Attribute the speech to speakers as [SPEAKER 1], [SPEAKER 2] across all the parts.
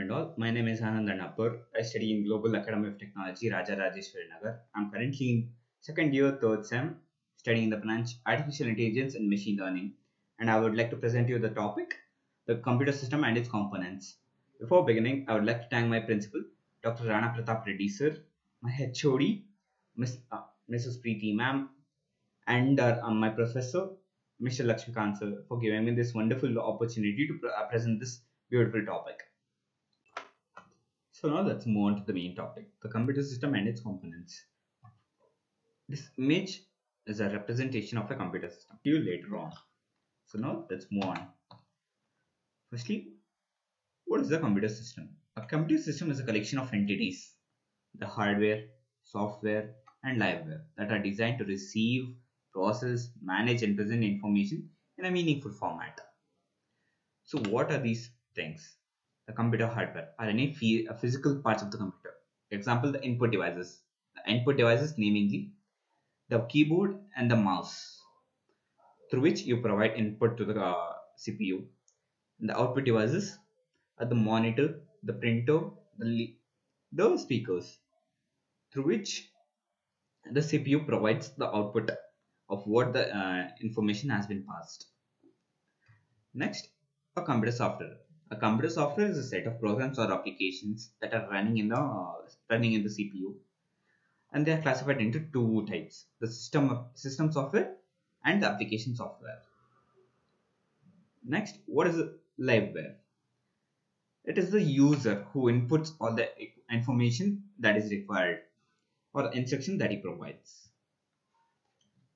[SPEAKER 1] and all. My name is Annapur. I study in Global Academy of Technology, Raja Rajeshwari Nagar. I'm currently in second year, third sem, studying in the branch Artificial Intelligence and Machine Learning. And I would like to present you the topic, the computer system and its components. Before beginning, I would like to thank my principal, Dr. Rana Pratap Reddy sir, my HOD, Mrs. Preeti ma'am, and my professor, Mr. Lakshmikant sir, for giving me this wonderful opportunity to present this beautiful topic. So now let's move on to the main topic, the computer system and its components. This image is a representation of a computer system. See you later on. So now let's move on. Firstly, what is the computer system? A computer system is a collection of entities, the hardware, software, and liveware that are designed to receive, process, manage, and present information in a meaningful format. So what are these things? The computer hardware are any physical parts of the computer. Example, the input devices. The input devices, namely the keyboard and the mouse, through which you provide input to the CPU. And the output devices are the monitor, the printer, the speakers, through which the CPU provides the output of what the information has been passed. Next, a computer software. A computer software is a set of programs or applications that are running in the CPU, and they are classified into two types: the system software and the application software. Next, what is liveware? It is the user who inputs all the information that is required or the instruction that he provides.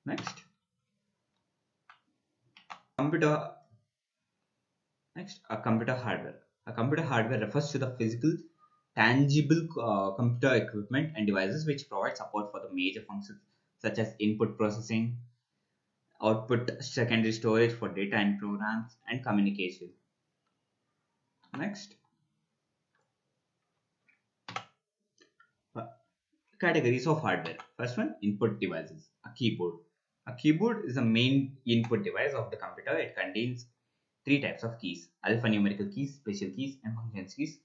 [SPEAKER 1] Next, a computer hardware. A computer hardware refers to the physical, tangible computer equipment and devices which provide support for the major functions such as input processing, output secondary storage for data and programs, and communication. Next, categories of hardware. First one, input devices. A keyboard. A keyboard is the main input device of the computer. It contains three types of keys: alphanumerical keys, special keys, and functions keys,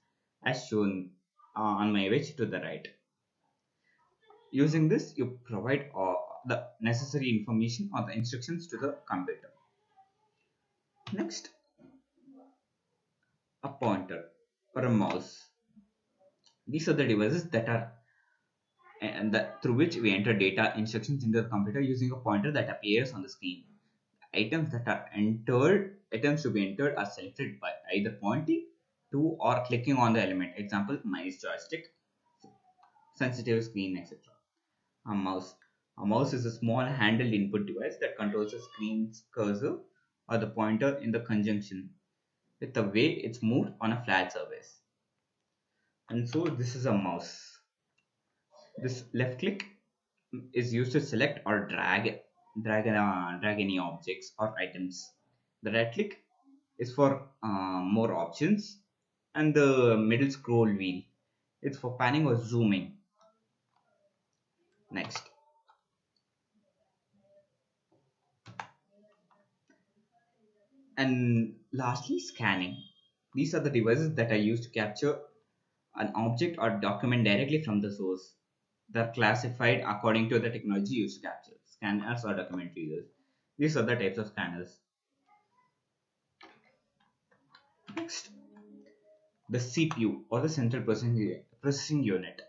[SPEAKER 1] as shown on my image to the right. Using this, you provide the necessary information or the instructions to the computer. Next, a pointer or a mouse. These are the devices that are through which we enter data instructions into the computer using a pointer that appears on the screen. Items to be entered are selected by either pointing to or clicking on the element. Example, mouse joystick, sensitive screen, etc. A mouse. A mouse is a small handheld input device that controls the screen's cursor or the pointer in the conjunction with the way it's moved on a flat surface. And so this is a mouse. This left click is used to select or drag any objects or items. The right click is for more options, and the middle scroll wheel is for panning or zooming. Next, and lastly, scanning. These are the devices that are used to capture an object or document directly from the source. They're classified according to the technology used to capture: scanners or document readers. These are the types of scanners. Next, the CPU or the central processing unit.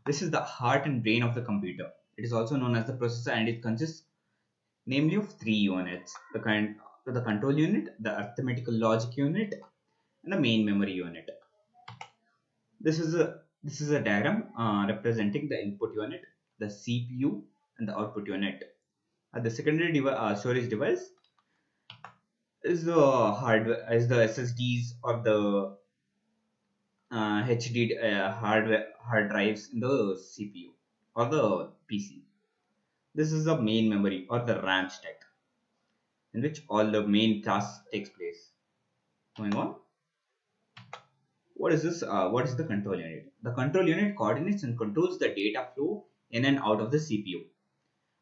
[SPEAKER 1] This is the heart and brain of the computer. It is also known as the processor, and it consists namely of three units: the control unit, the arithmetical logic unit, and the main memory unit. This is a diagram representing the input unit, the CPU, and the output unit. The secondary storage device is the SSDs or the HD hard drives in the CPU or the PC. This is the main memory or the RAM stack, in which all the main tasks takes place. Going on. What is this? What is the control unit? The control unit coordinates and controls the data flow in and out of the CPU,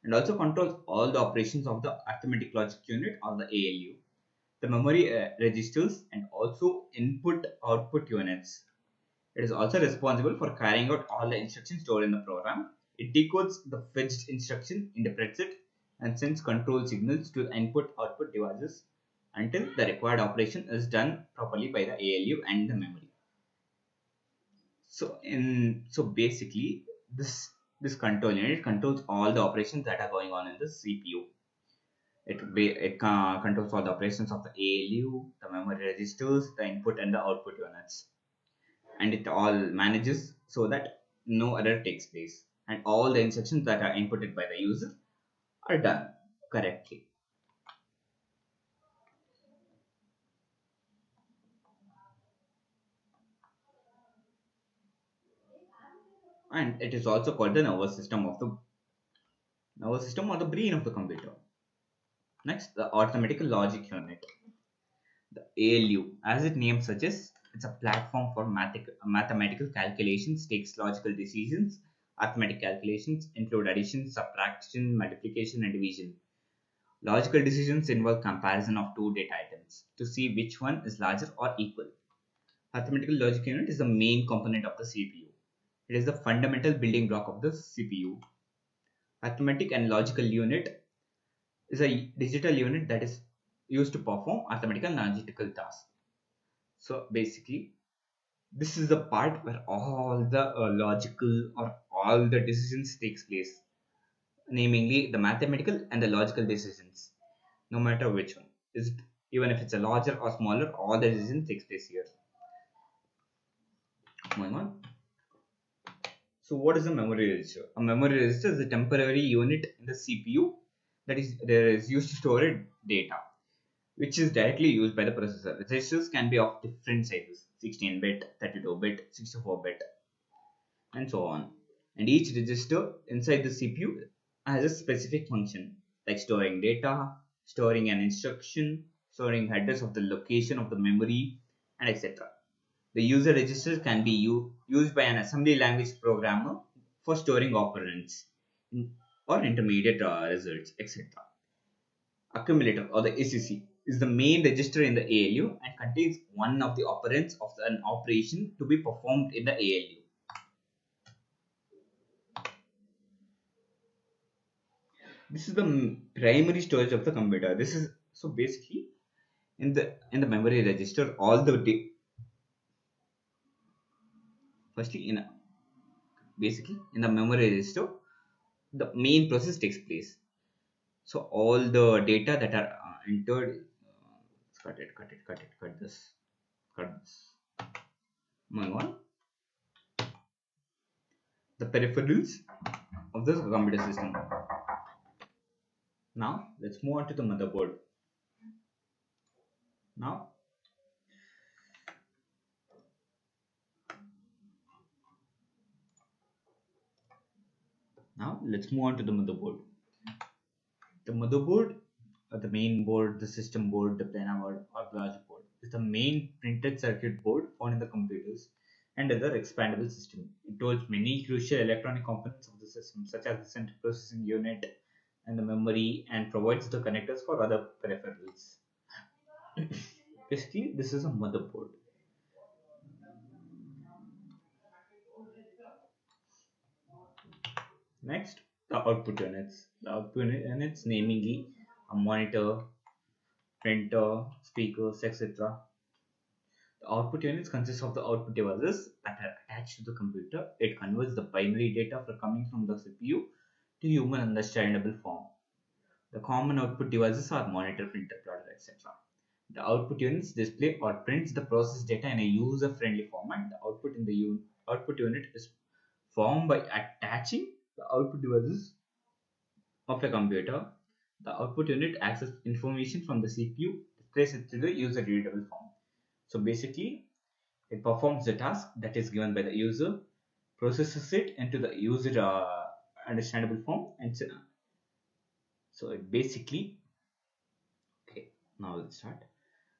[SPEAKER 1] and also controls all the operations of the arithmetic logic unit or the ALU, the memory registers, and also input output units. It is also responsible for carrying out all the instructions stored in the program. It decodes the fetched instruction, interprets it, and sends control signals to the input-output devices until the required operation is done properly by the ALU and the memory. So basically, this control unit controls all the operations that are going on in the CPU. It controls all the operations of the ALU, the memory registers, the input and the output units, and it all manages so that no error takes place and all the instructions that are inputted by the user are done correctly. And it is also called the nervous system or the brain of the computer. Next, the arithmetical logic unit. The ALU, as its name suggests, it's a platform for mathematical calculations, takes logical decisions. Arithmetic calculations include addition, subtraction, multiplication, and division. Logical decisions involve comparison of two data items to see which one is larger or equal. Arithmetical logic unit is the main component of the CPU. It is the fundamental building block of the CPU. Arithmetic and logical unit is a digital unit that is used to perform arithmetical and logical tasks. So basically, this is the part where all the logical or all the decisions takes place, namely the mathematical and the logical decisions. No matter which one is it, even if it's a larger or smaller, all the decisions takes place here. Moving on. So what is a memory register? A memory register is a temporary unit in the CPU that is used to store data, which is directly used by the processor. Registers can be of different sizes: 16-bit, 32-bit, 64-bit, and so on. And each register inside the CPU has a specific function, like storing data, storing an instruction, storing headers of the location of the memory, and etc. The user register can be used by an assembly language programmer for storing operands or intermediate results, etc. Accumulator or the ACC is the main register in the ALU and contains one of the operands of an operation to be performed in the ALU. This is the primary storage of the computer. This is so basically in the memory register all the firstly basically in the memory register the main process takes place. So all the data that are entered, cut this, cut this. Moving on, the peripherals of the computer system. Now let's move on to the motherboard. Now, now let's move on to the motherboard. The motherboard, or the main board, the system board, the planar board, or logic board, is the main printed circuit board found in the computers and other expandable system. It holds many crucial electronic components of the system, such as the central processing unit and the memory, and provides the connectors for other peripherals. Basically, this is a motherboard. Next, the output units. The output units, namely a monitor, printer, speakers, etc. The output units consist of the output devices that are attached to the computer. It converts the binary data coming from the CPU to human understandable form. The common output devices are monitor, printer, plotter, etc. The output units display or prints the process data in a user-friendly format. The output in the output unit is formed by attaching the output devices of a computer. The output unit accesses information from the CPU, displays it to the user-readable form. So basically, it performs the task that is given by the user, processes it into the user understandable form, and so it basically, okay, now let's start.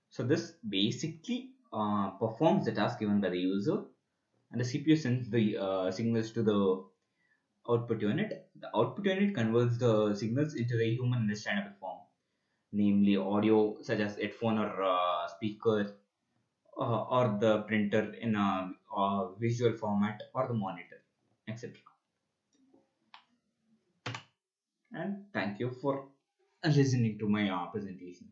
[SPEAKER 1] So this basically performs the task given by the user, and the CPU sends the signals to the output unit. The output unit converts the signals into the human understandable form, namely audio such as headphone or speaker, or the printer in a visual format or the monitor, etc. And thank you for listening to my presentation.